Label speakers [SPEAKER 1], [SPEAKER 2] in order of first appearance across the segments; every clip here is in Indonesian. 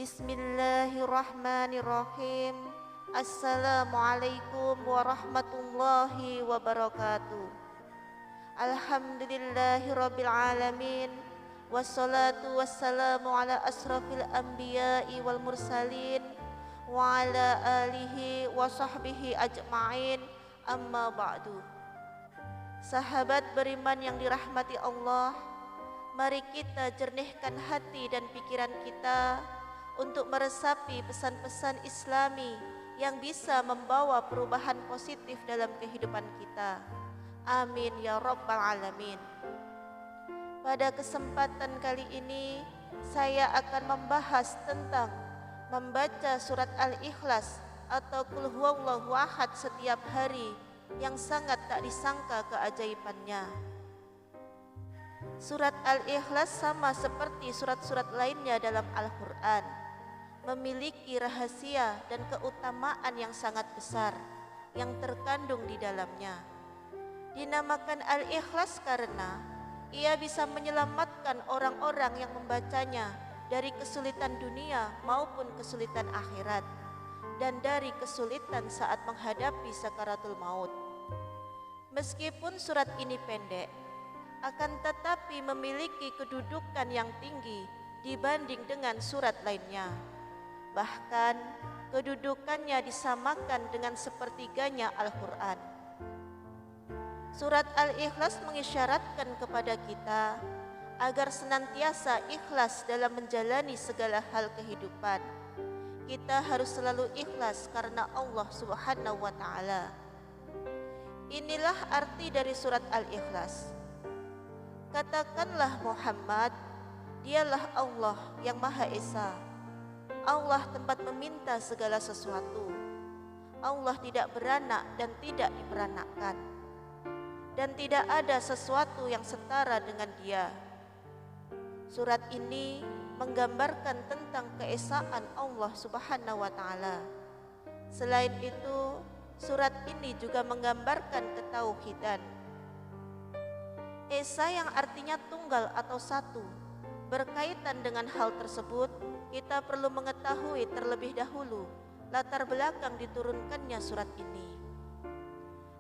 [SPEAKER 1] Bismillahirrahmanirrahim. Assalamualaikum warahmatullahi wabarakatuh. Alhamdulillahirabbil alamin. Wassalatu wassalamu ala asrafil anbiya'i wal mursalin wa ala alihi wa sahbihi ajma'in. Amma ba'du. Sahabat beriman yang dirahmati Allah, mari kita jernihkan hati dan pikiran kita untuk meresapi pesan-pesan Islami yang bisa membawa perubahan positif dalam kehidupan kita. Amin ya rabbal alamin. Pada kesempatan kali ini saya akan membahas tentang membaca surat Al-Ikhlas atau Qul huwallahu ahad setiap hari yang sangat tak disangka keajaibannya. Surat Al-Ikhlas sama seperti surat-surat lainnya dalam Al-Quran, memiliki rahasia dan keutamaan yang sangat besar yang terkandung di dalamnya. Dinamakan Al-Ikhlas karena ia bisa menyelamatkan orang-orang yang membacanya dari kesulitan dunia maupun kesulitan akhirat, dan dari kesulitan saat menghadapi sakaratul maut. Meskipun surat ini pendek, akan tetapi memiliki kedudukan yang tinggi dibanding dengan surat lainnya. Bahkan kedudukannya disamakan dengan sepertiganya Al-Quran. Surat Al-Ikhlas mengisyaratkan kepada kita agar senantiasa ikhlas dalam menjalani segala hal kehidupan. Kita harus selalu ikhlas karena Allah Subhanahu wa Ta'ala. Inilah arti dari surat Al-Ikhlas. Katakanlah Muhammad, dialah Allah yang Maha Esa. Allah tempat meminta segala sesuatu. Allah tidak beranak dan tidak diperanakkan, dan tidak ada sesuatu yang setara dengan Dia. Surat ini menggambarkan tentang keesaan Allah Subhanahu wa Ta'ala. Selain itu, surat ini juga menggambarkan ketauhidan. Esa yang artinya tunggal atau satu. Berkaitan dengan hal tersebut, kita perlu mengetahui terlebih dahulu latar belakang diturunkannya surat ini.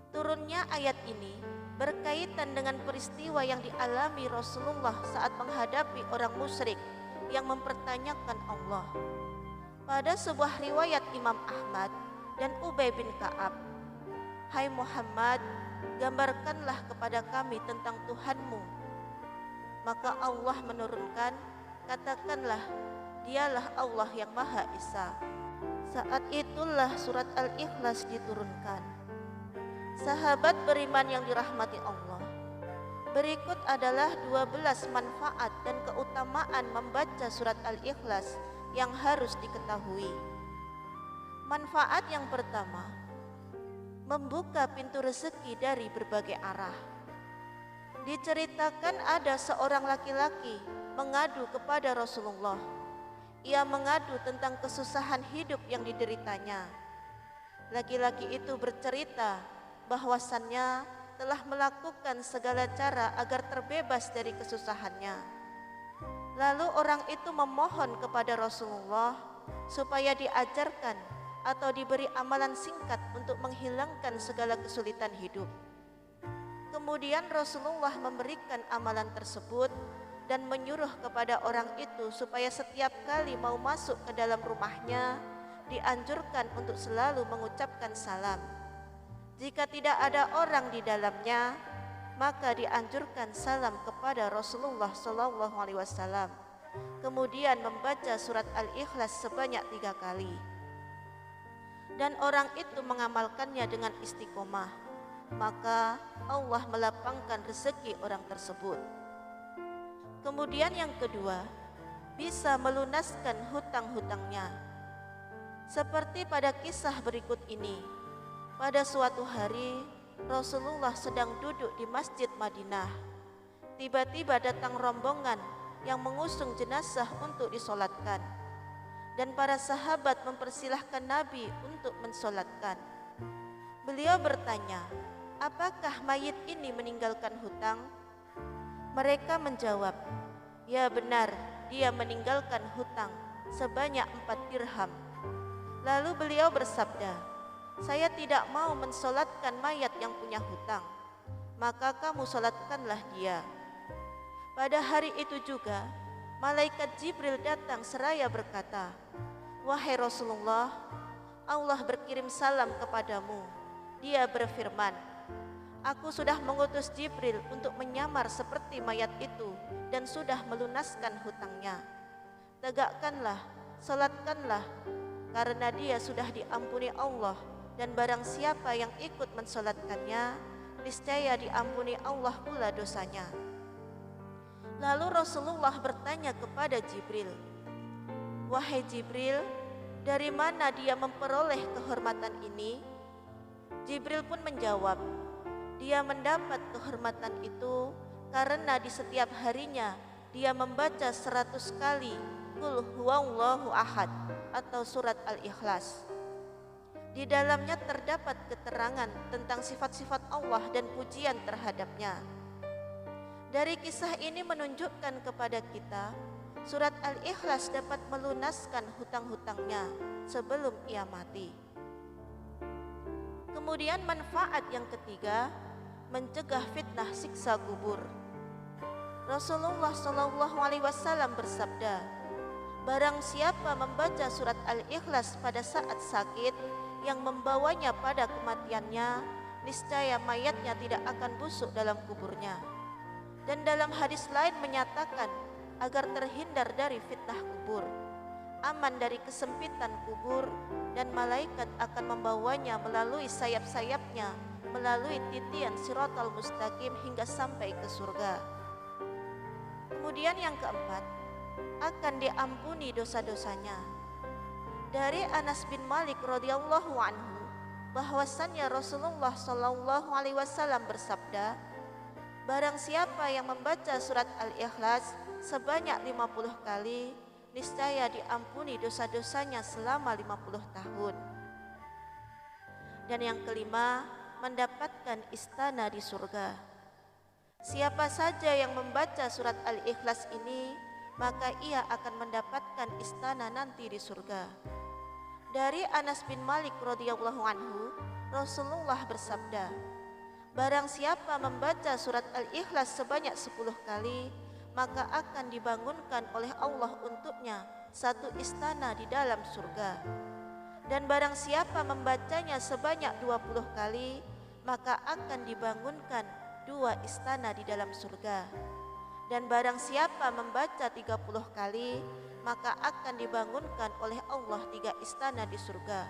[SPEAKER 1] Turunnya ayat ini berkaitan dengan peristiwa yang dialami Rasulullah saat menghadapi orang musyrik yang mempertanyakan Allah. Pada sebuah riwayat Imam Ahmad dan Ubay bin Ka'ab, "Hai Muhammad, gambarkanlah kepada kami tentang Tuhanmu." Maka Allah menurunkan, "Katakanlah, dialah Allah yang Maha Esa." Saat itulah surat Al-Ikhlas diturunkan. Sahabat beriman yang dirahmati Allah, berikut adalah 12 manfaat dan keutamaan membaca surat Al-Ikhlas yang harus diketahui. Manfaat yang pertama, membuka pintu rezeki dari berbagai arah. Diceritakan ada seorang laki-laki mengadu kepada Rasulullah. Ia mengadu tentang kesusahan hidup yang dideritanya. Laki-laki itu bercerita bahwasannya telah melakukan segala cara agar terbebas dari kesusahannya. Lalu orang itu memohon kepada Rasulullah supaya diajarkan atau diberi amalan singkat untuk menghilangkan segala kesulitan hidup. Kemudian Rasulullah memberikan amalan tersebut dan menyuruh kepada orang itu supaya setiap kali mau masuk ke dalam rumahnya dianjurkan untuk selalu mengucapkan salam. Jika tidak ada orang di dalamnya, maka dianjurkan salam kepada Rasulullah SAW. Kemudian membaca surat Al-Ikhlas sebanyak 3 kali. Dan orang itu mengamalkannya dengan istiqomah, maka Allah melapangkan rezeki orang tersebut. Kemudian yang kedua, bisa melunaskan hutang-hutangnya. Seperti pada kisah berikut ini, pada suatu hari Rasulullah sedang duduk di Masjid Madinah. Tiba-tiba datang rombongan yang mengusung jenazah untuk disolatkan, dan para sahabat mempersilahkan Nabi untuk mensolatkan. Beliau bertanya, "Apakah mayit ini meninggalkan hutang?" Mereka menjawab, "Ya benar, dia meninggalkan hutang." sebanyak 4 dirham. Lalu beliau bersabda, saya tidak mau mensolatkan mayat yang punya hutang, maka kamu solatkanlah dia. Pada hari itu juga, malaikat Jibril datang seraya berkata, wahai Rasulullah, Allah berkirim salam kepadamu. Dia berfirman, aku sudah mengutus Jibril untuk menyamar seperti mayat itu dan sudah melunaskan hutangnya. Tegakkanlah, salatkanlah, karena dia sudah diampuni Allah, dan barang siapa yang ikut mensolatkannya, niscaya diampuni Allah pula dosanya. Lalu Rasulullah bertanya kepada Jibril, wahai Jibril, dari mana dia memperoleh kehormatan ini? Jibril pun menjawab, dia mendapat kehormatan itu karena di setiap harinya dia membaca 100 kali Qul huwallahu ahad atau surat Al-Ikhlas. Di dalamnya terdapat keterangan tentang sifat-sifat Allah dan pujian terhadapnya. Dari kisah ini menunjukkan kepada kita, surat Al-Ikhlas dapat melunaskan hutang-hutangnya sebelum ia mati. Kemudian manfaat yang ketiga, mencegah fitnah siksa kubur. Rasulullah SAW bersabda, barang siapa membaca surat Al-Ikhlas pada saat sakit yang membawanya pada kematiannya, niscaya mayatnya tidak akan busuk dalam kuburnya. Dan dalam hadis lain menyatakan agar terhindar dari fitnah kubur, aman dari kesempitan kubur, dan malaikat akan membawanya melalui sayap-sayapnya, melalui titian Shiratal Mustaqim hingga sampai ke surga. Kemudian yang keempat, akan diampuni dosa-dosanya. Dari Anas bin Malik radhiyallahu anhu bahwasannya Rasulullah SAW bersabda, barang siapa yang membaca surat Al-Ikhlas sebanyak 50 kali, niscaya diampuni dosa-dosanya selama 50 tahun. Dan yang kelima, mendapatkan istana di surga. Siapa saja yang membaca surat Al-Ikhlas ini, maka ia akan mendapatkan istana nanti di surga. Dari Anas bin Malik radhiyallahu anhu, Rasulullah bersabda, barang siapa membaca surat Al-Ikhlas sebanyak 10 kali, maka akan dibangunkan oleh Allah untuknya satu istana di dalam surga. Dan barang siapa membacanya sebanyak 20 kali, maka akan dibangunkan 2 istana di dalam surga. Dan barang siapa membaca 30 kali, maka akan dibangunkan oleh Allah 3 istana di surga.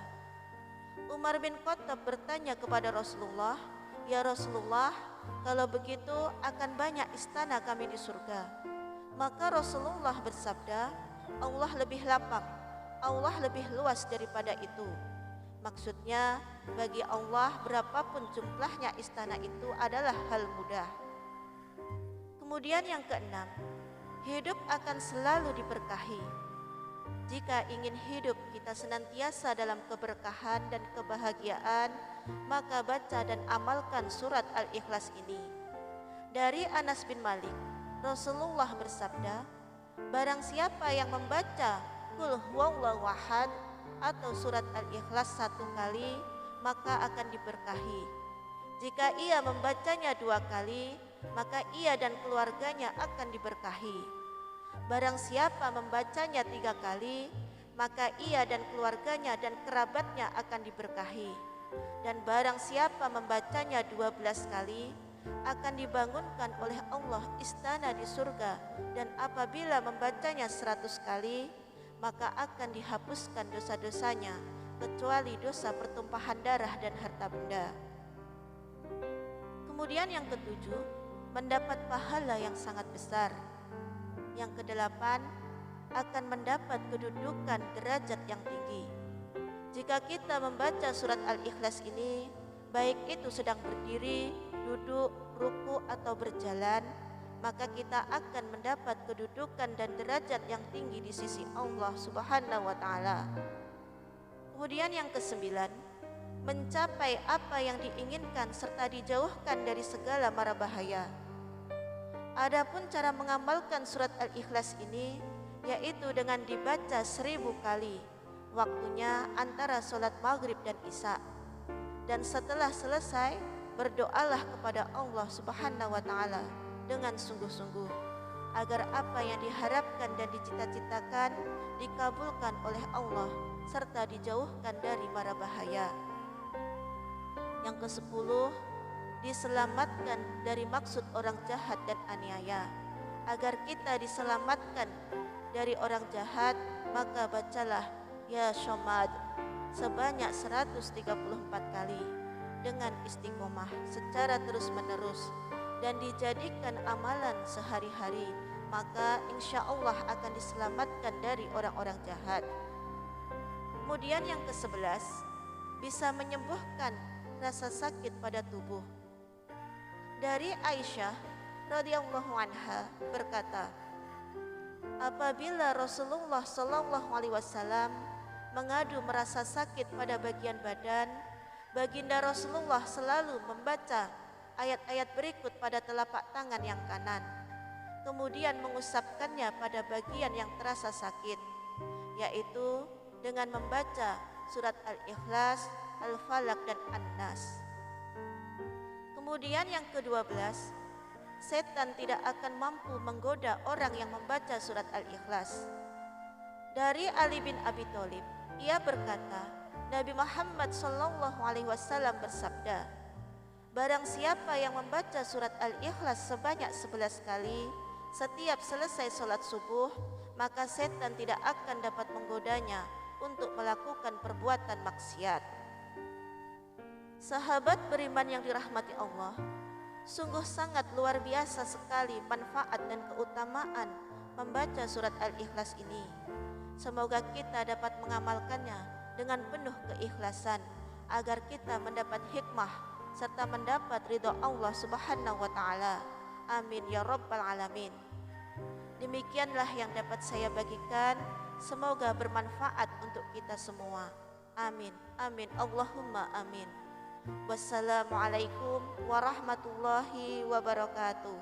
[SPEAKER 1] Umar bin Khattab bertanya kepada Rasulullah, ya Rasulullah, kalau begitu akan banyak istana kami di surga. Maka Rasulullah bersabda, Allah lebih lapang, Allah lebih luas daripada itu. Maksudnya, bagi Allah berapapun jumlahnya istana itu adalah hal mudah. Kemudian yang keenam, hidup akan selalu diberkahi. Jika ingin hidup kita senantiasa dalam keberkahan dan kebahagiaan, maka baca dan amalkan surat Al-Ikhlas ini. Dari Anas bin Malik, Rasulullah bersabda, barang siapa yang membaca Qul huwallahu ahad atau surat Al-Ikhlas 1 kali, maka akan diberkahi. Jika ia membacanya 2 kali, maka ia dan keluarganya akan diberkahi. Barang siapa membacanya 3 kali, maka ia dan keluarganya dan kerabatnya akan diberkahi. Dan barang siapa membacanya 12 kali, akan dibangunkan oleh Allah istana di surga. Dan apabila membacanya 100 kali, maka akan dihapuskan dosa-dosanya, kecuali dosa pertumpahan darah dan harta benda. Kemudian yang ketujuh, mendapat pahala yang sangat besar. Yang kedelapan, akan mendapat kedudukan derajat yang tinggi. Jika kita membaca surat Al-Ikhlas ini, baik itu sedang berdiri, duduk, ruku atau berjalan, maka kita akan mendapat kedudukan dan derajat yang tinggi di sisi Allah Subhanahu wa Ta'ala. Kemudian yang kesembilan, mencapai apa yang diinginkan serta dijauhkan dari segala mara bahaya. Adapun cara mengamalkan surat Al-Ikhlas ini, yaitu dengan dibaca 1000 kali. Waktunya antara sholat maghrib dan isya. Dan setelah selesai, berdoalah kepada Allah Subhanahu wa Ta'ala dengan sungguh-sungguh agar apa yang diharapkan dan dicita-citakan dikabulkan oleh Allah serta dijauhkan dari mara bahaya. Yang ke-10, diselamatkan dari maksud orang jahat dan aniaya. Agar kita diselamatkan dari orang jahat, maka bacalah Ya Syomad sebanyak 134 kali dengan istiqomah secara terus-menerus dan dijadikan amalan sehari-hari, maka insya Allah akan diselamatkan dari orang-orang jahat. Kemudian yang ke-11, bisa menyembuhkan rasa sakit pada tubuh. Dari Aisyah radhiyallahu anha berkata, apabila Rasulullah sallallahu alaihi wasallam mengadu merasa sakit pada bagian badan, baginda Rasulullah selalu membaca ayat-ayat berikut pada telapak tangan yang kanan, kemudian mengusapkannya pada bagian yang terasa sakit, yaitu dengan membaca surat Al-Ikhlas, Al-Falaq dan An-Nas. Kemudian yang ke-12, setan tidak akan mampu menggoda orang yang membaca surat Al-Ikhlas. Dari Ali bin Abi Thalib, ia berkata, Nabi Muhammad sallallahu alaihi wasallam bersabda, barang siapa yang membaca surat Al-Ikhlas sebanyak 11 kali setiap selesai sholat subuh, maka setan tidak akan dapat menggodanya untuk melakukan perbuatan maksiat. Sahabat beriman yang dirahmati Allah, sungguh sangat luar biasa sekali manfaat dan keutamaan membaca surat Al-Ikhlas ini. Semoga kita dapat mengamalkannya dengan penuh keikhlasan agar kita mendapat hikmah serta mendapat ridha Allah Subhanahu wa Ta'ala. Amin ya rabbal alamin. Demikianlah yang dapat saya bagikan, semoga bermanfaat untuk kita semua. Amin, amin, Allahumma amin. Wassalamualaikum warahmatullahi wabarakatuh.